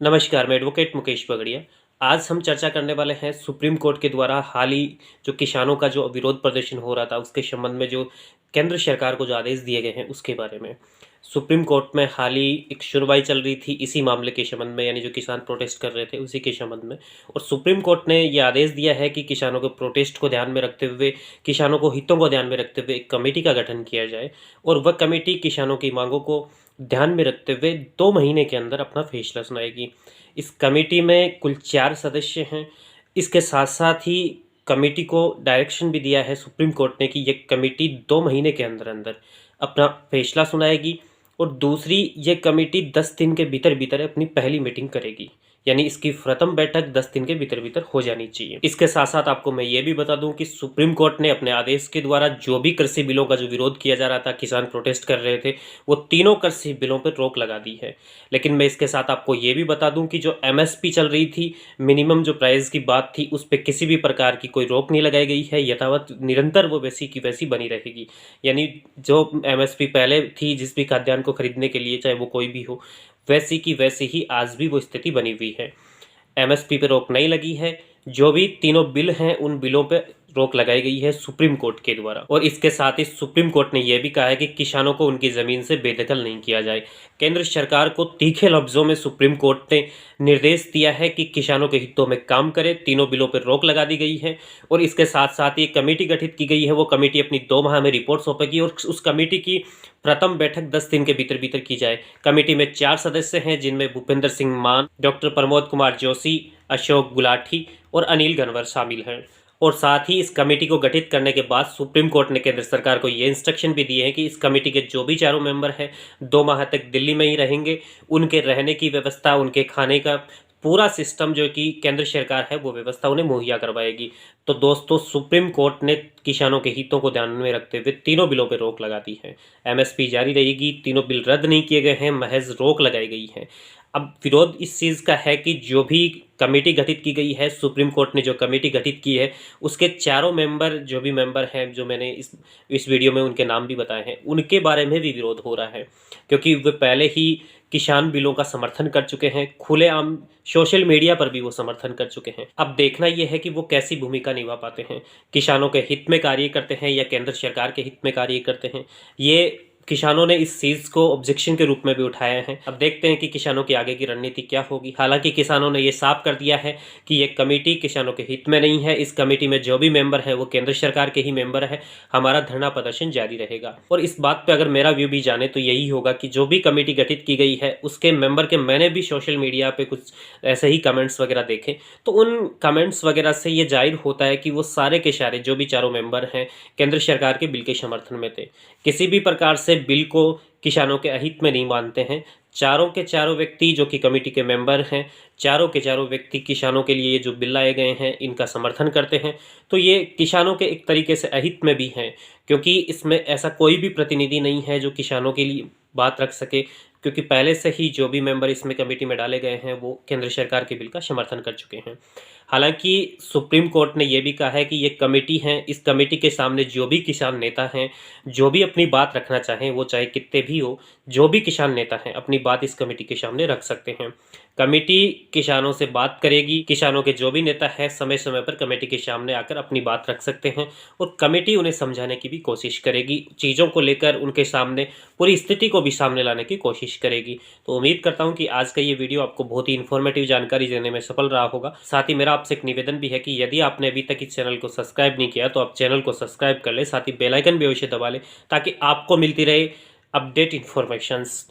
नमस्कार, मैं एडवोकेट मुकेश पगड़िया। आज हम चर्चा करने वाले हैं सुप्रीम कोर्ट के द्वारा हाल ही जो किसानों का जो विरोध प्रदर्शन हो रहा था उसके संबंध में जो केंद्र सरकार को जो आदेश दिए गए हैं उसके बारे में। सुप्रीम कोर्ट में हाल ही एक सुनवाई चल रही थी इसी मामले के संबंध में, यानी जो किसान प्रोटेस्ट कर रहे थे उसी के संबंध में। और सुप्रीम कोर्ट ने ये आदेश दिया है कि किसानों के प्रोटेस्ट को ध्यान में रखते हुए, किसानों को हितों को ध्यान में रखते हुए एक कमेटी का गठन किया जाए और वह कमेटी किसानों की मांगों को ध्यान में रखते हुए 2 महीने के अंदर अपना फैसला सुनाएगी। इस कमेटी में कुल 4 सदस्य हैं। इसके साथ साथ ही कमेटी को डायरेक्शन भी दिया है सुप्रीम कोर्ट ने कि ये कमेटी 2 महीने के अंदर अंदर अपना फैसला सुनाएगी और दूसरी ये कमेटी 10 दिन के भीतर भीतर अपनी पहली मीटिंग करेगी, यानी इसकी प्रथम बैठक 10 दिन के भीतर भीतर हो जानी चाहिए। इसके साथ साथ आपको मैं ये भी बता दूं कि सुप्रीम कोर्ट ने अपने आदेश के द्वारा जो भी कृषि बिलों का जो विरोध किया जा रहा था, किसान प्रोटेस्ट कर रहे थे, वो तीनों कृषि बिलों पर रोक लगा दी है। लेकिन मैं इसके साथ आपको ये भी बता दूं कि जो एमएसपी चल रही थी, मिनिमम जो प्राइस की बात थी, उस पर किसी भी प्रकार की कोई रोक नहीं लगाई गई है। यथावत निरंतर वो वैसी की वैसी बनी रहेगी, यानी जो एमएसपी पहले थी जिस भी खाद्यान्न को खरीदने के लिए, चाहे वो कोई भी हो, वैसी की वैसी ही आज भी वो स्थिति बनी हुई है। एमएसपी पे रोक नहीं लगी है। जो भी तीनों बिल हैं उन बिलों पे रोक लगाई गई है सुप्रीम कोर्ट के द्वारा। और इसके साथ ही सुप्रीम कोर्ट ने यह भी कहा है कि किसानों को उनकी ज़मीन से बेदखल नहीं किया जाए। केंद्र सरकार को तीखे लफ्ज़ों में सुप्रीम कोर्ट ने निर्देश दिया है कि किसानों के हितों में काम करे। तीनों बिलों पर रोक लगा दी गई है और इसके साथ साथ ही एक कमेटी गठित की गई है। वो कमेटी अपनी 2 माह में रिपोर्ट सौंपेगी और उस कमेटी की प्रथम बैठक 10 दिन के भीतर भीतर की जाए। कमेटी में 4 सदस्य हैं, जिनमें भूपेंद्र सिंह मान, डॉक्टर प्रमोद कुमार जोशी, अशोक गुलाठी और अनिल घनवर शामिल हैं। और साथ ही इस कमेटी को गठित करने के बाद सुप्रीम कोर्ट ने केंद्र सरकार को ये इंस्ट्रक्शन भी दिए हैं कि इस कमेटी के जो भी चारों मेंबर हैं 2 माह तक दिल्ली में ही रहेंगे। उनके रहने की व्यवस्था, उनके खाने का पूरा सिस्टम जो कि केंद्र सरकार है वो व्यवस्था उन्हें मुहैया करवाएगी। तो दोस्तों, सुप्रीम कोर्ट ने किसानों के हितों को ध्यान में रखते हुए तीनों बिलों पर रोक लगा दी है। एमएसपी जारी रहेगी, तीनों बिल रद्द नहीं किए गए हैं, महज रोक लगाई गई है। अब विरोध इस चीज़ का है कि जो भी कमेटी गठित की गई है, सुप्रीम कोर्ट ने जो कमेटी गठित की है, उसके चारों मेंबर, जो भी मेंबर हैं, जो मैंने इस वीडियो में उनके नाम भी बताए हैं, उनके बारे में भी विरोध हो रहा है, क्योंकि वे पहले ही किसान बिलों का समर्थन कर चुके हैं। खुलेआम सोशल मीडिया पर भी वो समर्थन कर चुके हैं। अब देखना यह है कि वो कैसी भूमिका निभा पाते हैं, किसानों के हित में कार्य करते हैं या केंद्र सरकार के हित में कार्य करते हैं। ये किसानों ने इस चीज़ को ऑब्जेक्शन के रूप में भी उठाया है। अब देखते हैं कि किसानों की आगे की रणनीति क्या होगी। हालांकि किसानों ने ये साफ कर दिया है कि ये कमेटी किसानों के हित में नहीं है। इस कमेटी में जो भी मेंबर है वो केंद्र सरकार के ही मेंबर है। हमारा धरना प्रदर्शन जारी रहेगा। और इस बात पे अगर मेरा व्यू भी जाने तो यही होगा कि जो भी कमेटी गठित की गई है उसके मेंबर के, मैंने भी सोशल मीडिया पे कुछ ऐसे ही कमेंट्स वगैरह देखे, तो उन कमेंट्स वगैरह से ये जाहिर होता है कि वो सारे के सारे जो भी चारों मेंबर हैं केंद्र सरकार के बिल के समर्थन में थे। किसी भी प्रकार से बिल को किसानों के अहित में नहीं मानते हैं। चारों के चारों व्यक्ति जो कि कमेटी के मेंबर हैं, चारों के चारों व्यक्ति किसानों के लिए ये जो बिल लाए गए हैं इनका समर्थन करते हैं। तो ये किसानों के एक तरीके से अहित में भी हैं, क्योंकि इसमें ऐसा कोई भी प्रतिनिधि नहीं है जो किसानों के लिए बात रख सके, क्योंकि पहले से ही जो भी मेंबर इसमें कमेटी में डाले गए हैं वो केंद्र सरकार के बिल का समर्थन कर चुके हैं। हालांकि सुप्रीम कोर्ट ने यह भी कहा है कि ये कमेटी है, इस कमेटी के सामने जो भी किसान नेता हैं, जो भी अपनी बात रखना चाहें, वो चाहे कितने भी हो, जो भी किसान नेता हैं अपनी बात इस कमेटी के सामने रख सकते हैं। कमेटी किसानों से बात करेगी। किसानों के जो भी नेता है समय समय पर कमेटी के सामने आकर अपनी बात रख सकते हैं और कमेटी उन्हें समझाने की भी कोशिश करेगी। चीज़ों को लेकर उनके सामने पूरी स्थिति को भी सामने लाने की कोशिश करेगी। तो उम्मीद करता हूं कि आज का ये वीडियो आपको बहुत ही इन्फॉर्मेटिव जानकारी देने में सफल रहा होगा। साथ ही मेरा आपसे एक निवेदन भी है कि यदि आपने अभी तक इस चैनल को सब्सक्राइब नहीं किया तो आप चैनल को सब्सक्राइब कर ले, साथ ही बेल आइकन भी अवश्य दबा ले, ताकि आपको मिलती रहे अपडेट इन्फॉर्मेशंस।